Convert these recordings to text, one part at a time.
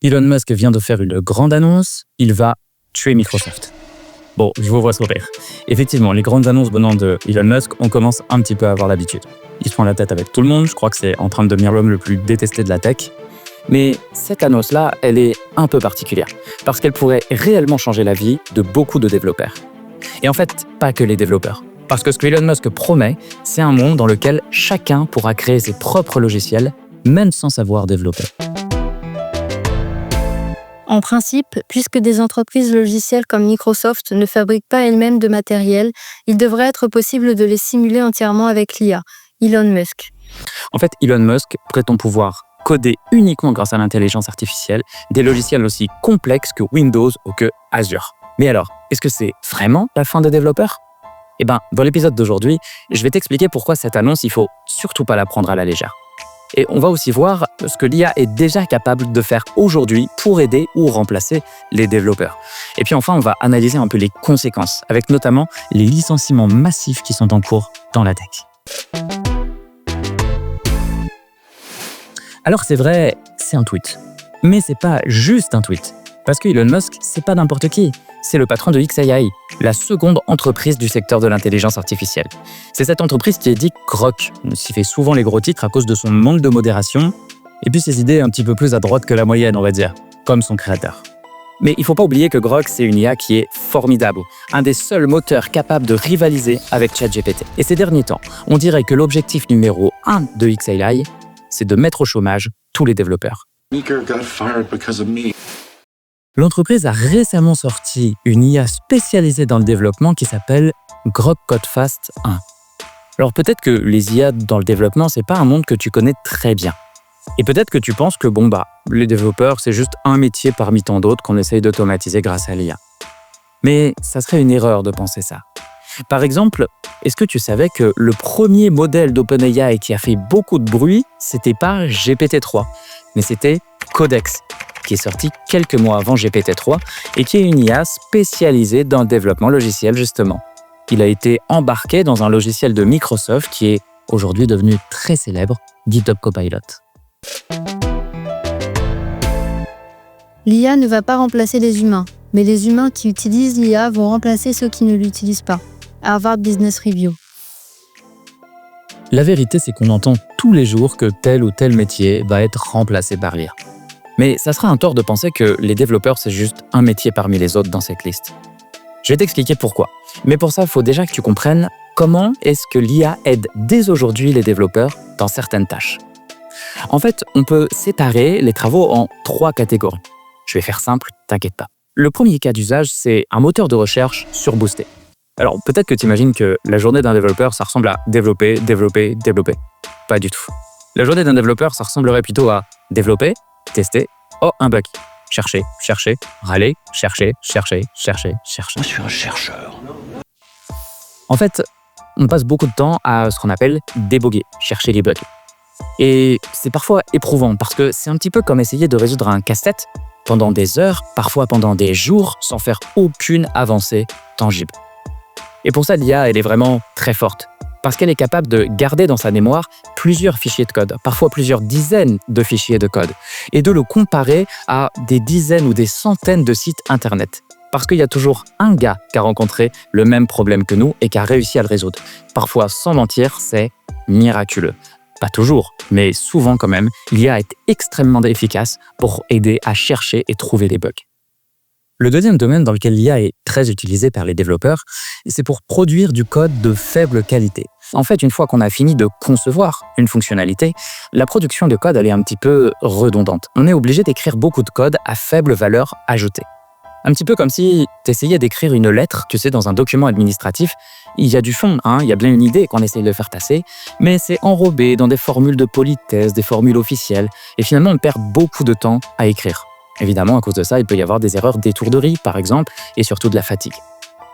Elon Musk vient de faire une grande annonce, il va tuer Microsoft. Bon, je vous vois sourire. Effectivement, les grandes annonces venant de Elon Musk, on commence un petit peu à avoir l'habitude. Il se prend la tête avec tout le monde, je crois que c'est en train de devenir l'homme le plus détesté de la tech. Mais cette annonce-là, elle est un peu particulière, parce qu'elle pourrait réellement changer la vie de beaucoup de développeurs. Et en fait, pas que les développeurs. Parce que ce que Elon Musk promet, c'est un monde dans lequel chacun pourra créer ses propres logiciels, même sans savoir développer. En principe, puisque des entreprises logicielles comme Microsoft ne fabriquent pas elles-mêmes de matériel, il devrait être possible de les simuler entièrement avec l'IA, Elon Musk. En fait, Elon Musk prétend pouvoir coder uniquement grâce à l'intelligence artificielle des logiciels aussi complexes que Windows ou que Azure. Mais alors, est-ce que c'est vraiment la fin des développeurs ? Eh bien, dans l'épisode d'aujourd'hui, je vais t'expliquer pourquoi cette annonce, il faut surtout pas la prendre à la légère. Et on va aussi voir ce que l'IA est déjà capable de faire aujourd'hui pour aider ou remplacer les développeurs. Et puis enfin, on va analyser un peu les conséquences, avec notamment les licenciements massifs qui sont en cours dans la tech. Alors c'est vrai, c'est un tweet. Mais c'est pas juste un tweet. Parce que Elon Musk, c'est pas n'importe qui. C'est le patron de xAI, la seconde entreprise du secteur de l'intelligence artificielle. C'est cette entreprise qui est dite Grok, s'y fait souvent les gros titres à cause de son manque de modération, et puis ses idées un petit peu plus à droite que la moyenne, on va dire, comme son créateur. Mais il faut pas oublier que Grok, c'est une IA qui est formidable, un des seuls moteurs capables de rivaliser avec ChatGPT. Et ces derniers temps, on dirait que l'objectif numéro 1 de xAI, c'est de mettre au chômage tous les développeurs. L'entreprise a récemment sorti une IA spécialisée dans le développement qui s'appelle Grok Codefast 1. Alors peut-être que les IA dans le développement, c'est pas un monde que tu connais très bien. Et peut-être que tu penses que les développeurs, c'est juste un métier parmi tant d'autres qu'on essaye d'automatiser grâce à l'IA. Mais ça serait une erreur de penser ça. Par exemple, est-ce que tu savais que le premier modèle d'OpenAI qui a fait beaucoup de bruit, c'était pas GPT-3, mais c'était Codex, qui est sorti quelques mois avant GPT-3 et qui est une IA spécialisée dans le développement logiciel justement. Il a été embarqué dans un logiciel de Microsoft qui est aujourd'hui devenu très célèbre, GitHub Copilot. L'IA ne va pas remplacer les humains, mais les humains qui utilisent l'IA vont remplacer ceux qui ne l'utilisent pas. Harvard Business Review. La vérité, c'est qu'on entend tous les jours que tel ou tel métier va être remplacé par l'IA. Mais ça sera un tort de penser que les développeurs, c'est juste un métier parmi les autres dans cette liste. Je vais t'expliquer pourquoi. Mais pour ça, il faut déjà que tu comprennes comment est-ce que l'IA aide dès aujourd'hui les développeurs dans certaines tâches. En fait, on peut séparer les travaux en 3 catégories. Je vais faire simple, t'inquiète pas. Le premier cas d'usage, c'est un moteur de recherche surboosté. Alors, peut-être que tu imagines que la journée d'un développeur, ça ressemble à développer. Pas du tout. La journée d'un développeur, ça ressemblerait plutôt à développer, tester, un bug. Chercher, râler, chercher. Je suis un chercheur. En fait, on passe beaucoup de temps à ce qu'on appelle déboguer, chercher les bugs. Et c'est parfois éprouvant parce que c'est un petit peu comme essayer de résoudre un casse-tête pendant des heures, parfois pendant des jours, sans faire aucune avancée tangible. Et pour ça, l'IA, elle est vraiment très forte. Parce qu'elle est capable de garder dans sa mémoire plusieurs fichiers de code, parfois plusieurs dizaines de fichiers de code, et de le comparer à des dizaines ou des centaines de sites internet. Parce qu'il y a toujours un gars qui a rencontré le même problème que nous et qui a réussi à le résoudre. Parfois, sans mentir, c'est miraculeux. Pas toujours, mais souvent quand même, l'IA est extrêmement efficace pour aider à chercher et trouver les bugs. Le deuxième domaine dans lequel l'IA est très utilisée par les développeurs, c'est pour produire du code de faible qualité. En fait, une fois qu'on a fini de concevoir une fonctionnalité, la production de code elle est un petit peu redondante. On est obligé d'écrire beaucoup de code à faible valeur ajoutée. Un petit peu comme si tu essayais d'écrire une lettre, tu sais, dans un document administratif. Il y a du fond, il y a bien une idée qu'on essaye de faire passer, mais c'est enrobé dans des formules de politesse, des formules officielles, et finalement on perd beaucoup de temps à écrire. Évidemment, à cause de ça, il peut y avoir des erreurs d'étourderie, par exemple, et surtout de la fatigue.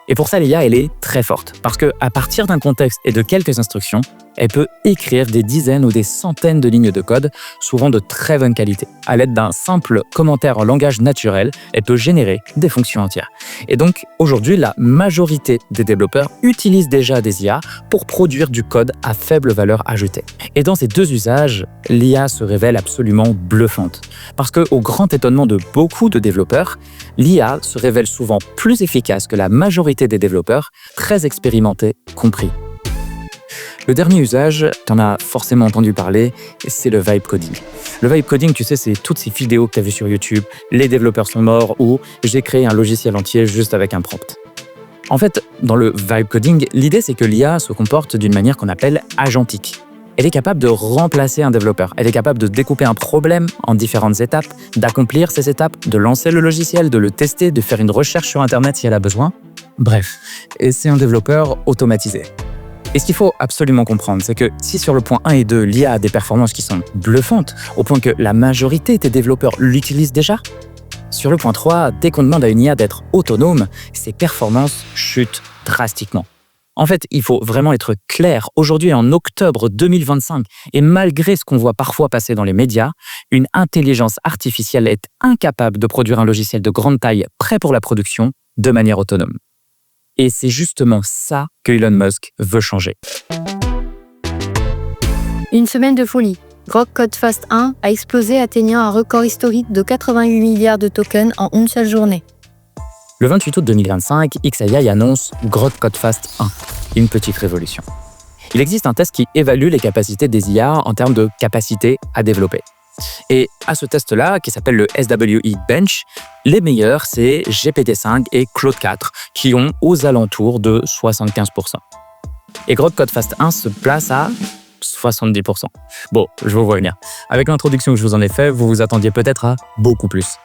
Et pour ça, l'IA, elle est très forte, parce qu'à partir d'un contexte et de quelques instructions, Elle peut écrire des dizaines ou des centaines de lignes de code, souvent de très bonne qualité. À l'aide d'un simple commentaire en langage naturel, elle peut générer des fonctions entières. Et donc, aujourd'hui, la majorité des développeurs utilisent déjà des IA pour produire du code à faible valeur ajoutée. Et dans ces deux usages, l'IA se révèle absolument bluffante. Parce qu'au grand étonnement de beaucoup de développeurs, l'IA se révèle souvent plus efficace que la majorité des développeurs, très expérimentés compris. Le dernier usage, tu en as forcément entendu parler, c'est le vibe coding. Le vibe coding, tu sais, c'est toutes ces vidéos que tu as vues sur YouTube, les développeurs sont morts ou j'ai créé un logiciel entier juste avec un prompt. En fait, dans le vibe coding, l'idée c'est que l'IA se comporte d'une manière qu'on appelle agentique. Elle est capable de remplacer un développeur. Elle est capable de découper un problème en différentes étapes, d'accomplir ces étapes, de lancer le logiciel, de le tester, de faire une recherche sur Internet si elle a besoin. Bref, et c'est un développeur automatisé. Et ce qu'il faut absolument comprendre, c'est que si sur le point 1 et 2, l'IA a des performances qui sont bluffantes, au point que la majorité des développeurs l'utilisent déjà, sur le point 3, dès qu'on demande à une IA d'être autonome, ses performances chutent drastiquement. En fait, il faut vraiment être clair. Aujourd'hui, en octobre 2025, et malgré ce qu'on voit parfois passer dans les médias, une intelligence artificielle est incapable de produire un logiciel de grande taille prêt pour la production de manière autonome. Et c'est justement ça que Elon Musk veut changer. Une semaine de folie. Grok Codefast 1 a explosé, atteignant un record historique de 88 milliards de tokens en une seule journée. Le 28 août 2025, XAI annonce Grok Codefast 1, une petite révolution. Il existe un test qui évalue les capacités des IA en termes de capacité à développer. Et à ce test-là, qui s'appelle le SWE Bench, les meilleurs, c'est GPT-5 et Claude 4, qui ont aux alentours de 75%. Et Grok Codefast 1 se place à 70%. Bon, je vous vois venir. Avec l'introduction que je vous en ai fait, vous vous attendiez peut-être à beaucoup plus.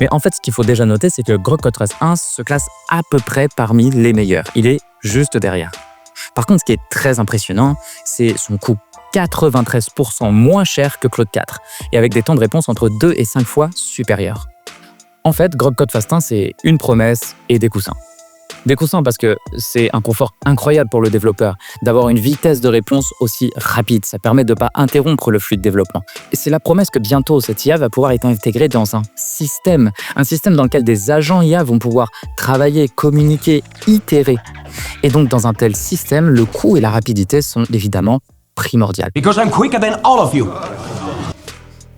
Mais en fait, ce qu'il faut déjà noter, c'est que Grok Codefast 1 se classe à peu près parmi les meilleurs. Il est juste derrière. Par contre, ce qui est très impressionnant, c'est son coût. 93% moins cher que Claude 4, et avec des temps de réponse entre 2 et 5 fois supérieurs. En fait, Grok Codefast 1, c'est une promesse et des coussins. Des coussins parce que c'est un confort incroyable pour le développeur d'avoir une vitesse de réponse aussi rapide. Ça permet de ne pas interrompre le flux de développement. Et c'est la promesse que bientôt, cette IA va pouvoir être intégrée dans un système dans lequel des agents IA vont pouvoir travailler, communiquer, itérer. Et donc, dans un tel système, le coût et la rapidité sont évidemment primordial. Because I'm quicker than all of you.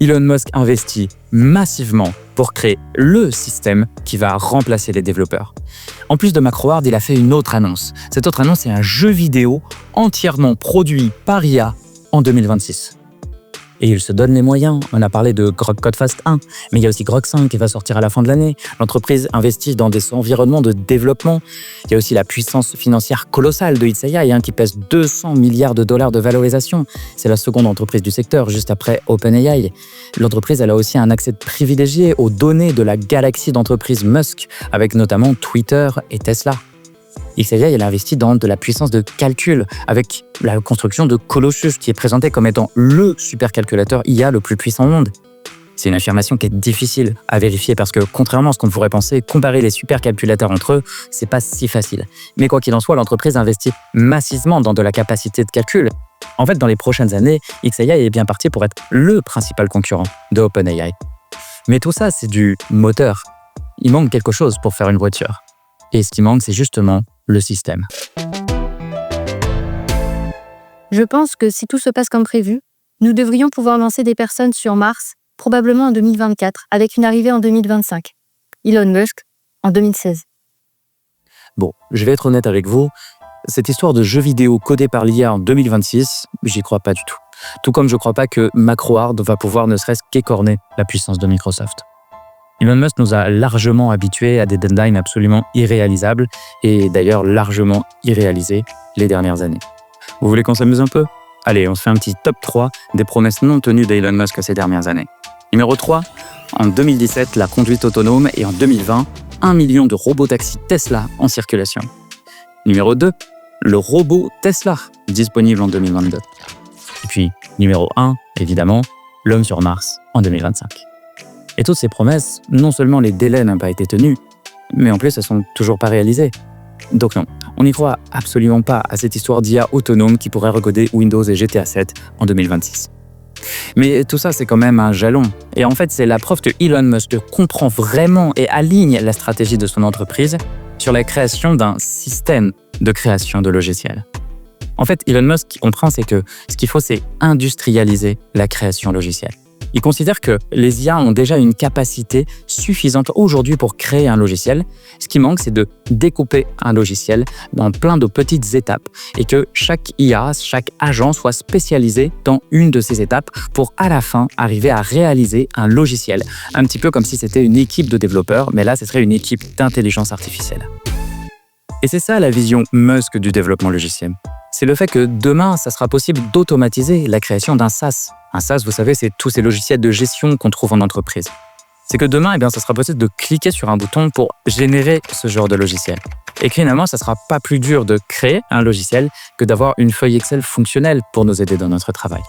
Elon Musk investit massivement pour créer le système qui va remplacer les développeurs. En plus de MacroHard, il a fait une autre annonce. Cette autre annonce, c'est un jeu vidéo entièrement produit par IA en 2026. Et il se donne les moyens. On a parlé de Grok Codefast 1, mais il y a aussi Grok 5 qui va sortir à la fin de l'année. L'entreprise investit dans des environnements de développement. Il y a aussi la puissance financière colossale de XAI qui pèse 200 milliards de dollars de valorisation. C'est la seconde entreprise du secteur, juste après OpenAI. L'entreprise elle a aussi un accès privilégié aux données de la galaxie d'entreprises Musk, avec notamment Twitter et Tesla. XAI elle investit dans de la puissance de calcul avec la construction de Colossus qui est présenté comme étant le supercalculateur IA le plus puissant au monde. C'est une affirmation qui est difficile à vérifier parce que contrairement à ce qu'on pourrait penser, comparer les supercalculateurs entre eux, c'est pas si facile. Mais quoi qu'il en soit, l'entreprise investit massivement dans de la capacité de calcul. En fait, dans les prochaines années, XAI est bien parti pour être le principal concurrent de OpenAI. Mais tout ça, c'est du moteur. Il manque quelque chose pour faire une voiture. Et ce qui manque, c'est justement le système. Je pense que si tout se passe comme prévu, nous devrions pouvoir lancer des personnes sur Mars, probablement en 2024, avec une arrivée en 2025. Elon Musk, en 2016. Bon, je vais être honnête avec vous, cette histoire de jeu vidéo codé par l'IA en 2026, j'y crois pas du tout. Tout comme je crois pas que MacroHard va pouvoir ne serait-ce qu'écorner la puissance de Microsoft. Elon Musk nous a largement habitués à des deadlines absolument irréalisables et d'ailleurs largement irréalisés les dernières années. Vous voulez qu'on s'amuse un peu ? Allez, on se fait un petit top 3 des promesses non tenues d'Elon Musk ces dernières années. Numéro 3, en 2017, la conduite autonome et en 2020, 1 million de robotaxis Tesla en circulation. Numéro 2, le robot Tesla, disponible en 2022. Et puis, numéro 1, évidemment, l'homme sur Mars en 2025. Et toutes ces promesses, non seulement les délais n'ont pas été tenus, mais en plus elles sont toujours pas réalisées. Donc non, On n'y croit absolument pas à cette histoire d'IA autonome qui pourrait recoder Windows et GTA 7 en 2026. Mais tout ça, c'est quand même un jalon. Et en fait, c'est la preuve que Elon Musk comprend vraiment et aligne la stratégie de son entreprise sur la création d'un système de création de logiciels. En fait, Elon Musk, ce qu'il comprend, c'est que ce qu'il faut, c'est industrialiser la création logicielle. Il considère que les IA ont déjà une capacité suffisante aujourd'hui pour créer un logiciel. Ce qui manque, c'est de découper un logiciel dans plein de petites étapes et que chaque IA, chaque agent soit spécialisé dans une de ces étapes pour à la fin arriver à réaliser un logiciel. Un petit peu comme si c'était une équipe de développeurs, mais là, ce serait une équipe d'intelligence artificielle. Et c'est ça la vision Musk du développement logiciel. C'est le fait que demain, ça sera possible d'automatiser la création d'un SaaS. Un SaaS, vous savez, c'est tous ces logiciels de gestion qu'on trouve en entreprise. C'est que demain, ça sera possible de cliquer sur un bouton pour générer ce genre de logiciel. Et finalement, ça sera pas plus dur de créer un logiciel que d'avoir une feuille Excel fonctionnelle pour nous aider dans notre travail.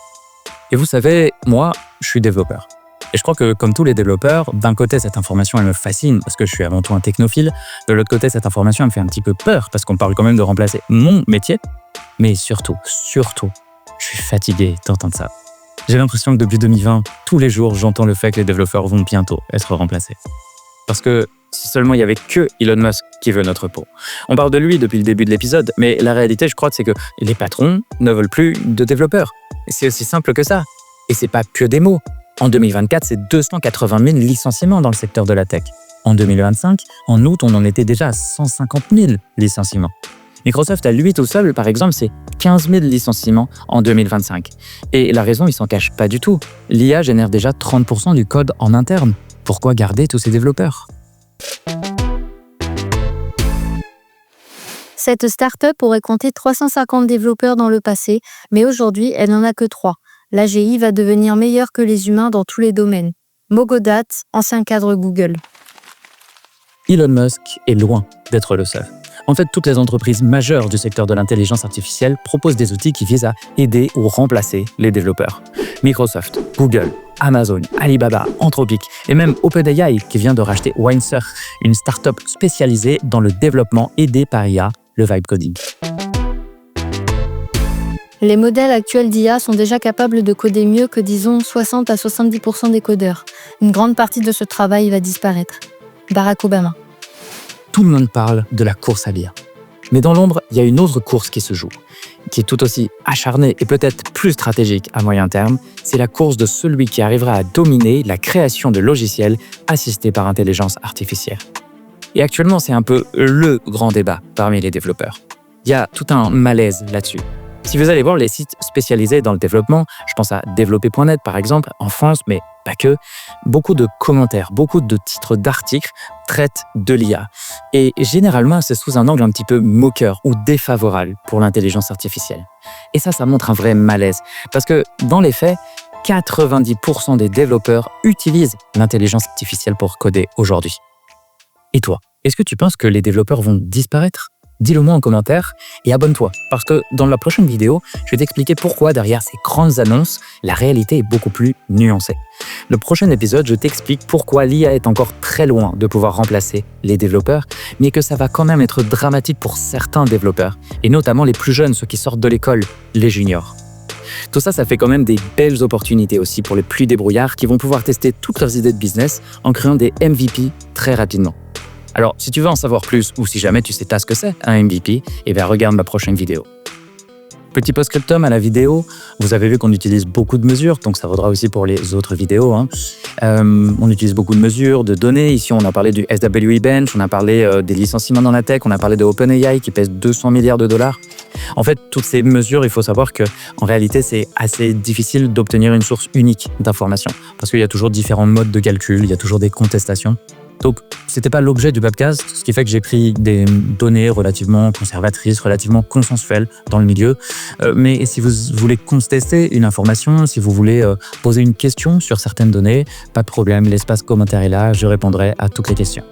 Et vous savez, moi, je suis développeur. Et je crois que, comme tous les développeurs, d'un côté, cette information, elle me fascine parce que je suis avant tout un technophile. De l'autre côté, cette information, elle me fait un petit peu peur parce qu'on parle quand même de remplacer mon métier. Mais surtout, je suis fatigué d'entendre ça. J'ai l'impression que depuis 2020, tous les jours, j'entends le fait que les développeurs vont bientôt être remplacés. Parce que si seulement il y avait que Elon Musk qui veut notre peau. On parle de lui depuis le début de l'épisode, mais la réalité, je crois, c'est que les patrons ne veulent plus de développeurs. C'est aussi simple que ça. Et c'est pas que des mots. En 2024, c'est 280 000 licenciements dans le secteur de la tech. En 2025, en août, on en était déjà à 150 000 licenciements. Microsoft, à lui tout seul, par exemple, c'est 15 000 licenciements en 2025. Et la raison, il s'en cache pas du tout. L'IA génère déjà 30% du code en interne. Pourquoi garder tous ces développeurs ? Cette start-up aurait compté 350 développeurs dans le passé, mais aujourd'hui, elle n'en a que 3. L'AGI va devenir meilleure que les humains dans tous les domaines. Mogodat, ancien cadre Google. Elon Musk est loin d'être le seul. En fait, toutes les entreprises majeures du secteur de l'intelligence artificielle proposent des outils qui visent à aider ou remplacer les développeurs. Microsoft, Google, Amazon, Alibaba, Anthropic et même OpenAI qui vient de racheter Windsurr, une start-up spécialisée dans le développement aidé par IA, le vibe coding. Les modèles actuels d'IA sont déjà capables de coder mieux que, disons, 60 à 70% des codeurs. Une grande partie de ce travail va disparaître. Barack Obama. Tout le monde parle de la course à l'IA. Mais dans l'ombre, il y a une autre course qui se joue, qui est tout aussi acharnée et peut-être plus stratégique à moyen terme. C'est la course de celui qui arrivera à dominer la création de logiciels assistés par intelligence artificielle. Et actuellement, c'est un peu le grand débat parmi les développeurs. Il y a tout un malaise là-dessus. Si vous allez voir les sites spécialisés dans le développement, je pense à développer.net par exemple, en France, mais pas que, beaucoup de commentaires, beaucoup de titres d'articles traitent de l'IA. Et généralement, c'est sous un angle un petit peu moqueur ou défavorable pour l'intelligence artificielle. Et ça montre un vrai malaise. Parce que dans les faits, 90% des développeurs utilisent l'intelligence artificielle pour coder aujourd'hui. Et toi, est-ce que tu penses que les développeurs vont disparaître ? Dis-le moi en commentaire et abonne-toi, parce que dans la prochaine vidéo, je vais t'expliquer pourquoi derrière ces grandes annonces, la réalité est beaucoup plus nuancée. Le prochain épisode, je t'explique pourquoi l'IA est encore très loin de pouvoir remplacer les développeurs, mais que ça va quand même être dramatique pour certains développeurs, et notamment les plus jeunes, ceux qui sortent de l'école, les juniors. Tout ça, ça fait quand même des belles opportunités aussi pour les plus débrouillards qui vont pouvoir tester toutes leurs idées de business en créant des MVP très rapidement. Alors, si tu veux en savoir plus ou si jamais tu sais pas ce que c'est, un MVP, regarde ma prochaine vidéo. Petit post-scriptum à la vidéo, vous avez vu qu'on utilise beaucoup de mesures, donc ça vaudra aussi pour les autres vidéos. On utilise beaucoup de mesures, de données. Ici, on a parlé du SWE Bench, on a parlé des licenciements dans la tech, on a parlé de OpenAI qui pèse 200 milliards de dollars. En fait, toutes ces mesures, il faut savoir qu'en réalité, c'est assez difficile d'obtenir une source unique d'information parce qu'il y a toujours différents modes de calcul, il y a toujours des contestations. Donc, c'était pas l'objet du podcast, ce qui fait que j'ai pris des données relativement conservatrices, relativement consensuelles dans le milieu. Mais si vous voulez contester une information, si vous voulez poser une question sur certaines données, pas de problème, l'espace commentaire est là, je répondrai à toutes les questions.